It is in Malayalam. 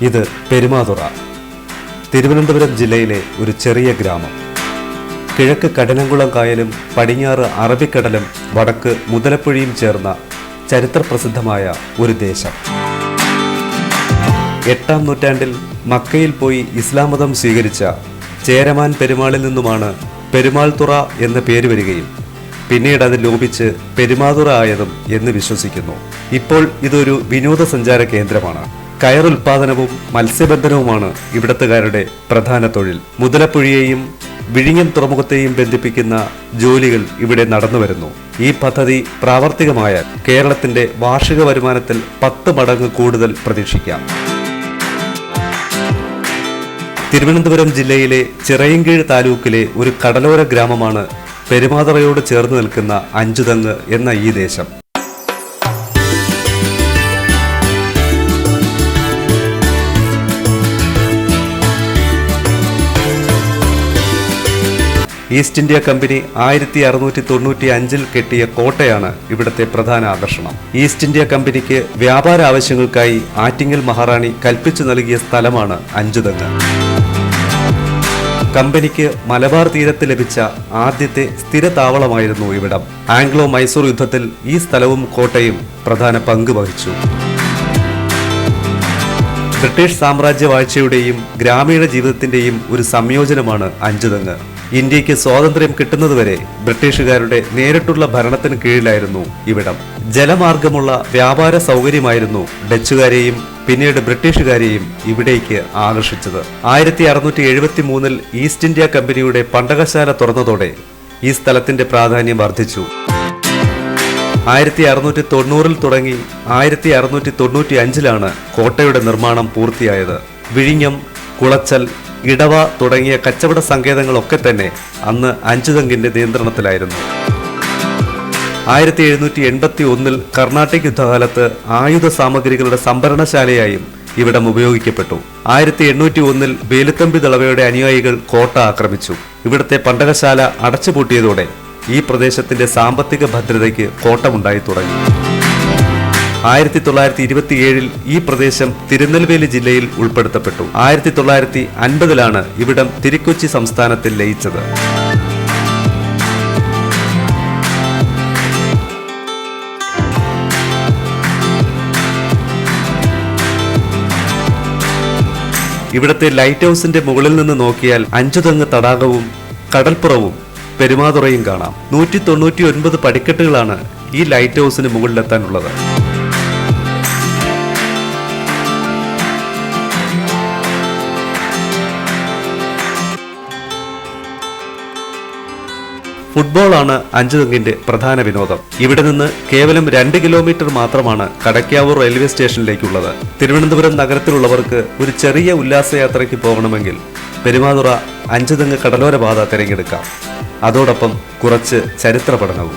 ഇത് പെരുമാതുറ, തിരുവനന്തപുരം ജില്ലയിലെ ഒരു ചെറിയ ഗ്രാമം. കിഴക്ക് കഠിനംകുളം കായലും പടിഞ്ഞാറ് അറബിക്കടലും വടക്ക് മുതലപ്പുഴയും ചേർന്ന ചരിത്രപ്രസിദ്ധമായ ഒരു ദേശം. 8-ാം നൂറ്റാണ്ടിൽ മക്കയിൽ പോയി ഇസ്ലാം മതം സ്വീകരിച്ച ചേരമാൻ പെരുമാളിൽ നിന്നുമാണ് പെരുമാൾതുറ എന്ന പേര് വരികയും പിന്നീട് അത് ലോപിച്ച് പെരുമാതുറ ആയതും എന്ന് വിശ്വസിക്കുന്നു. ഇപ്പോൾ ഇതൊരു വിനോദസഞ്ചാര കേന്ദ്രമാണ്. കയറുൽപാദനവും മത്സ്യബന്ധനവുമാണ് ഇവിടത്തുകാരുടെ പ്രധാന തൊഴിൽ. മുതലപ്പുഴയെയും വിഴിഞ്ഞം തുറമുഖത്തെയും ബന്ധിപ്പിക്കുന്ന ജോലികൾ ഇവിടെ നടന്നുവരുന്നു. ഈ പദ്ധതി പ്രാവർത്തികമായാൽ കേരളത്തിന്റെ വാർഷിക വരുമാനത്തിൽ 10 മടങ്ങ് കൂടുതൽ പ്രതീക്ഷിക്കാം. തിരുവനന്തപുരം ജില്ലയിലെ ചിറയൻകീഴ് താലൂക്കിലെ ഒരു കടലോര ഗ്രാമമാണ് പെരുമാതുറയോട് ചേർന്ന് നിൽക്കുന്ന അഞ്ചുതെങ്ങ് എന്ന ഈ ദേശം. ഈസ്റ്റ് ഇന്ത്യ കമ്പനി 1695 കെട്ടിയ കോട്ടയാണ് ഇവിടുത്തെ പ്രധാന ആകർഷണം. ഈസ്റ്റ് ഇന്ത്യ കമ്പനിക്ക് വ്യാപാര ആവശ്യങ്ങൾക്കായി ആറ്റിങ്ങൽ മഹാറാണി കൽപ്പിച്ചു നൽകിയ സ്ഥലമാണ് അഞ്ചുതെങ്ങ്. കമ്പനിക്ക് മലബാർ തീരത്ത് ലഭിച്ച ആദ്യത്തെ സ്ഥിര താവളമായിരുന്നു ഇവിടം. ആംഗ്ലോ മൈസൂർ യുദ്ധത്തിൽ ഈ സ്ഥലവും കോട്ടയും പ്രധാന പങ്ക് വഹിച്ചു. ബ്രിട്ടീഷ് സാമ്രാജ്യവാഴ്ചയുടെയും ഗ്രാമീണ ജീവിതത്തിന്റെയും ഒരു സംയോജനമാണ് അഞ്ചുതെങ്ങ്. ഇന്ത്യക്ക് സ്വാതന്ത്ര്യം കിട്ടുന്നതുവരെ ബ്രിട്ടീഷുകാരുടെ നേരിട്ടുള്ള ഭരണത്തിന് കീഴിലായിരുന്നു ഇവിടം. ജലമാർഗമുള്ള വ്യാപാര സൗകര്യമായിരുന്നു ഡച്ചുകാരെയും പിന്നീട് ബ്രിട്ടീഷുകാരെയും ഇവിടേക്ക് ആകർഷിച്ചത്. 1673 ഈസ്റ്റ് ഇന്ത്യ കമ്പനിയുടെ പണ്ടകശാല തുറന്നതോടെ ഈ സ്ഥലത്തിന്റെ പ്രാധാന്യം വർദ്ധിച്ചു. 1690 തുടങ്ങി 1695 കോട്ടയുടെ നിർമ്മാണം പൂർത്തിയായത്. വിഴിഞ്ഞം, കുളച്ചൽ, ഇടവ തുടങ്ങിയ കച്ചവട സങ്കേതങ്ങളൊക്കെ തന്നെ അന്ന് അഞ്ചുതെങ്ങിന്റെ നിയന്ത്രണത്തിലായിരുന്നു. 1781 കർണാട്ടിക് യുദ്ധകാലത്ത് ആയുധ സാമഗ്രികളുടെ സംഭരണശാലയായും ഇവിടം ഉപയോഗിക്കപ്പെട്ടു. 1801 വേലുത്തമ്പി ദളവയുടെ അനുയായികൾ കോട്ട ആക്രമിച്ചു. ഇവിടുത്തെ പണ്ടകശാല അടച്ചുപൂട്ടിയതോടെ ഈ പ്രദേശത്തിന്റെ സാമ്പത്തിക ഭദ്രതയ്ക്ക് കോട്ടമുണ്ടായി തുടങ്ങി. 1927 ഈ പ്രദേശം തിരുനെൽവേലി ജില്ലയിൽ ഉൾപ്പെടുത്തപ്പെട്ടു. 1950 ഇവിടം തിരുക്കൊച്ചി സംസ്ഥാനത്തിൽ ലയിച്ചത്. ഇവിടത്തെ ലൈറ്റ് ഹൗസിന്റെ മുകളിൽ നിന്ന് നോക്കിയാൽ അഞ്ചുതെങ്ങ് തടാകവും കടൽപ്പുറവും പെരുമാതുറയും കാണാം. 199 പടിക്കെട്ടുകളാണ് ഈ ലൈറ്റ് ഹൗസിന് മുകളിലെത്താനുള്ളത്. ഫുട്ബോളാണ് അഞ്ചുതെങ്ങിന്റെ പ്രധാന വിനോദം. ഇവിടെ നിന്ന് കേവലം 2 കിലോമീറ്റർ മാത്രമാണ് കടയ്ക്കാവൂർ റെയിൽവേ സ്റ്റേഷനിലേക്കുള്ളത്. തിരുവനന്തപുരം നഗരത്തിലുള്ളവർക്ക് ഒരു ചെറിയ ഉല്ലാസയാത്രയ്ക്ക് പോകണമെങ്കിൽ പെരുമാതുറ അഞ്ചുതെങ്ങ് കടലോര പാത തിരഞ്ഞെടുക്കാം. അതോടൊപ്പം കുറച്ച് ചരിത്ര പഠനവും.